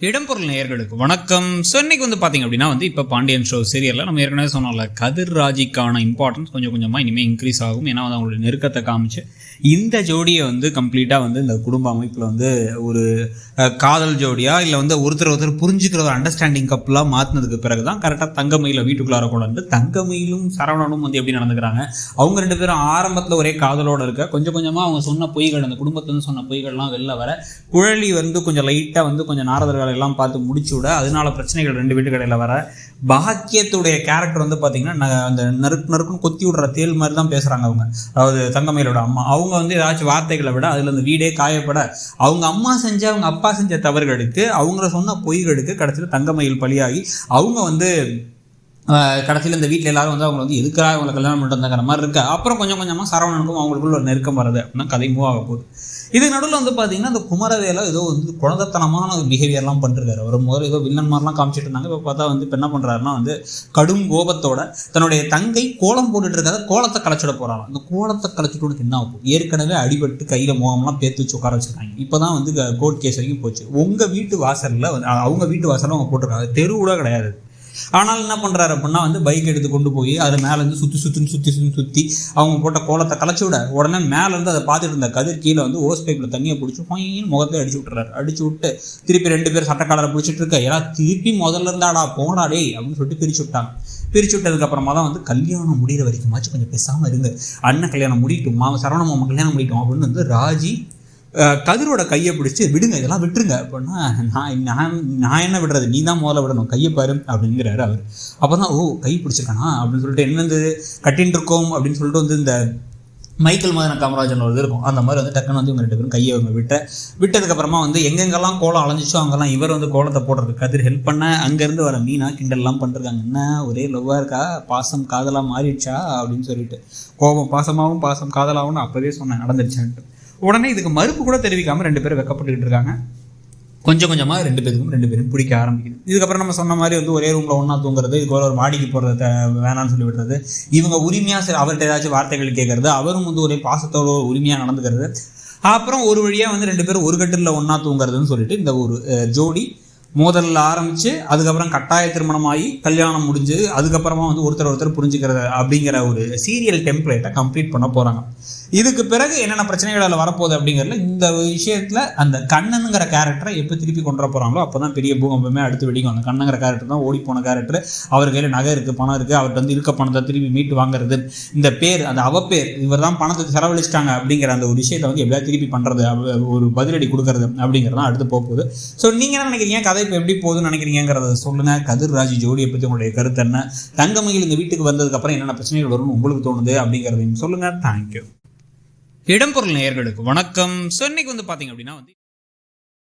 இடம்பொருள் நேயர்களுக்கு வணக்கம். ஸோ இன்னைக்கு பார்த்தீங்க அப்படின்னா இப்போ பாண்டியன் ஷோ சீரியலில் நம்ம ஏற்கனவே சொன்னோம்ல, கதிர் ராஜிக்கான இம்பார்ட்டன்ஸ் கொஞ்சம் கொஞ்சமாக இனிமேல் இன்க்ரீஸ் ஆகும். ஏன்னா அவங்களுடைய நெருக்கத்தை காமிச்சு இந்த ஜோடியை கம்ப்ளீட்டாக இந்த குடும்ப அமைப்பில் ஒரு காதல் ஜோடியா இல்லை ஒருத்தர் புரிஞ்சுக்கிற ஒரு அண்டர்ஸ்டாண்டிங் கப்பலாக மாற்றினதுக்கு பிறகு தான் கரெக்டாக தங்கமயில வீட்டுக்குள்ளார கொண்டு தங்கமயிலும் சரவணனும் எப்படி நடந்துக்கிறாங்க. அவங்க ரெண்டு பேரும் ஆரம்பத்தில் ஒரே காதலோடு இருக்க கொஞ்சம் கொஞ்சமாக அவங்க சொன்ன பொய்கள், அந்த குடும்பத்துலேருந்து சொன்ன பொய்கள்லாம் வெளில வர, குழலி கொஞ்சம் லைட்டாக கொஞ்சம் நாரதர்கள் எல்லாம் பார்த்து முடிச்சு விட, அதனால பிரச்சனைகள் ரெண்டு வீட்டுக்கடையில் வர, பாக்கியத்துடைய கேரக்டர் பார்த்தீங்கன்னா அந்த நறுக்குன்னு கொத்தி விடுற தேல் மாதிரி தான் பேசுகிறாங்க அவங்க. அதாவது தங்கமயிலோட அம்மா அவங்க ஏதாச்சும் வார்த்தைகளை விட அதில் அந்த வீடே காயப்பட, அவங்க அம்மா செஞ்ச அவங்க அப்பா செஞ்ச தவறுகளுக்கு அவங்கள சொன்ன பொய்களுக்கு கடைசியில் தங்கமயில் பலியாகி அவங்க கடைசியில் இந்த வீட்டில் எல்லாரும் அவங்க எதுக்காக அவங்களை கல்யாணம் பண்ணிட்டு மாதிரி இருக்கு. அப்புறம் கொஞ்சம் கொஞ்சமாக சரவணனுக்கும் அவங்களுக்குள்ள ஒரு நெருக்கம் வருது அப்படின்னா கதை மூவ் ஆக போகுது. இது நடுவில் பார்த்தீங்கன்னா அந்த குமரவேலை ஏதோ குழந்தைத்தனமான ஒரு பிஹேவியர்லாம் பண்ணிருக்காரு. அவர் முதல்ல ஏதோ வில்லன் மாதிரிலாம் காமிச்சிட்டு இருந்தாங்க. இப்போ பார்த்தா இப்போ என்ன பண்ணுறாருன்னா கடும் கோபத்தோட தன்னுடைய தங்கை கோலம் போட்டுட்டு இருக்காத கோலத்தை கலைச்சிட போகிறாங்க. அந்த கோலத்தை கலைச்சிட்டு என்ன ஆகும், ஏற்கனவே அடிபட்டு கையில் முகம்லாம் பேத்து வச்சு உட்கார வச்சுருக்காங்க. இப்போ தான் கோர்ட் கேஸ் வரைக்கும் போச்சு. உங்கள் வீட்டு வாசலில் அவங்க வீட்டு வாசலில் அவங்க போட்டிருக்காங்க, தெரு கூட கிடையாது. ஆனால் என்ன பண்ணுறாரு அப்படின்னா பைக் எடுத்து கொண்டு போய் அதை மேலேருந்து சுற்றி அவங்க போட்ட கோலத்தை கலைச்சி விட, உடனே மேலேருந்து அதை பார்த்துட்டு இருந்த கதிர் கீழே ஓஸ் பைப்பில் தண்ணியை பிடிச்சி பொய்ன்னு முகத்தை அடிச்சு விட்டுறாரு. அடிச்சு விட்டு திருப்பி ரெண்டு பேர் சட்டக்காலரை பிடிச்சிட்டு இருக்க, யாராவது திருப்பி முதல்ல இருந்தாடா போடா டே அப்படின்னு சொல்லிட்டு பிரிச்சு விட்டாங்க. பிரிச்சு விட்டதுக்கப்புறமா தான் கல்யாணம் முடிகிற வரைக்குமாச்சும் கொஞ்சம் பேசாமல் இருங்க, அண்ணன் கல்யாணம் முடியட்டும், சரவண மாமா கல்யாணம் முடியட்டும் அப்படின்னு ராஜி கதிரோட கையை பிடிச்சி விடுங்க, இதெல்லாம் விட்டுருங்க அப்படின்னா, நான் என்ன விடுறது, நீ தான் முதல்ல விடணும், கையை பாரு அப்படிங்கிறாரு அவர். அப்போ தான் கை பிடிச்சிருக்கானா அப்படின்னு சொல்லிட்டு என்ன கட்டின்னு இருக்கோம் அப்படின்னு சொல்லிட்டு இந்த மைக்கேல் மதன காமராஜன் ஒரு இது இருக்கும், அந்த மாதிரி டக்குன்னு இவங்க ரெண்டு பேரும் கையை அவங்க விட்டதுக்கப்புறமா எங்கெங்கெல்லாம் கோலம் அலைஞ்சிச்சோ அங்கெல்லாம் இவர் கோலத்தை போடுறது கதிர் ஹெல்ப் பண்ண, அங்கேருந்து வர மீனா கிண்டல்லாம் பண்ணிருக்காங்க. என்ன ஒரே லவ்வாக இருக்கா, பாசம் காதலாக மாறிடுச்சா அப்படின்னு சொல்லிட்டு, கோபம் பாசமாகவும் பாசம் காதலாகவும் அப்போவே சொன்னேன் நடந்துருச்சான்ட்டு. உடனே இதுக்கு மறுப்பு கூட தெரிவிக்காமல் ரெண்டு பேரும் வெக்கப்பட்டுக்கிட்டு இருக்காங்க. கொஞ்சம் கொஞ்சமாக ரெண்டு பேரும் பிடிக்க ஆரம்பிக்குது. இதுக்கப்புறம் நம்ம சொன்ன மாதிரி ஒரே ரூமில் ஒன்றா தூங்குறது, இதுக்கு ஒரு மாடிக்கு போகிறத வேணான்னு சொல்லி விடுறது, இவங்க உரிமையாக அவர்கிட்ட ஏதாச்சும் வார்த்தைகள் கேட்கறது, அவரும் ஒரே பாசத்தோட உரிமையாக நடந்துக்கிறது. அப்புறம் ஒரு வழியாக ரெண்டு பேரும் ஒரு கட்டிலில் ஒன்றா தூங்குறதுன்னு சொல்லிட்டு இந்த ஒரு ஜோடி மோதலில் ஆரம்பித்து, அதுக்கப்புறம் கட்டாய திருமணமாகி கல்யாணம் முடிஞ்சு, அதுக்கப்புறமா ஒருத்தர் புரிஞ்சுக்கிறது அப்படிங்கிற ஒரு சீரியல் டெம்ப்ளேட்டை கம்ப்ளீட் பண்ண போகிறாங்க. இதுக்கு பிறகு என்னென்ன பிரச்சனைகள் வரப்போகுது அப்படிங்கிறதுல இந்த விஷயத்தில் அந்த கண்ணனுங்கிற கேரக்டரை எப்போ திருப்பி கொண்டு போகிறாங்களோ அப்போ தான் பெரிய பூகம்பமே அடுத்து வெடிக்கும். அந்த கண்ணங்கிற கேரக்டர் தான் ஓடி போன கேரக்டர். அவர் கையில் நகை இருக்குது, பணம் இருக்குது, அவர்கிட்ட இருக்க பணத்தை திருப்பி மீட்டு வாங்குறது, இந்த பேர் அந்த அவப்பேர், இவர் தான் பணத்தை செலவழிச்சிட்டாங்க அப்படிங்கிற அந்த ஒரு விஷயத்தை எப்படியாவது திருப்பி பண்ணுறது, ஒரு பதிலடி கொடுக்கறது அப்படிங்கிறது தான் அடுத்து போகுது. ஸோ நீங்கள் என்ன நினைக்கிறீங்க, கதை இப்போ எப்படி போகுதுன்னு நினைக்கிறீங்கிறத சொல்லுங்கள். கதிர் ராஜி ஜோடியை பற்றி உங்களுடைய கருத்து என்ன, தங்கமயில் இந்த வீட்டுக்கு வந்ததுக்கப்புறம் என்னென்ன பிரச்சனைகள் வரும்னு உங்களுக்கு தோணுது அப்படிங்கிறதையும் சொல்லுங்கள். தேங்க்யூ. இடம்பொருள் நேயர்களுக்கு வணக்கம். ஸோ இன்னைக்கு பார்த்தீங்க அப்படின்னா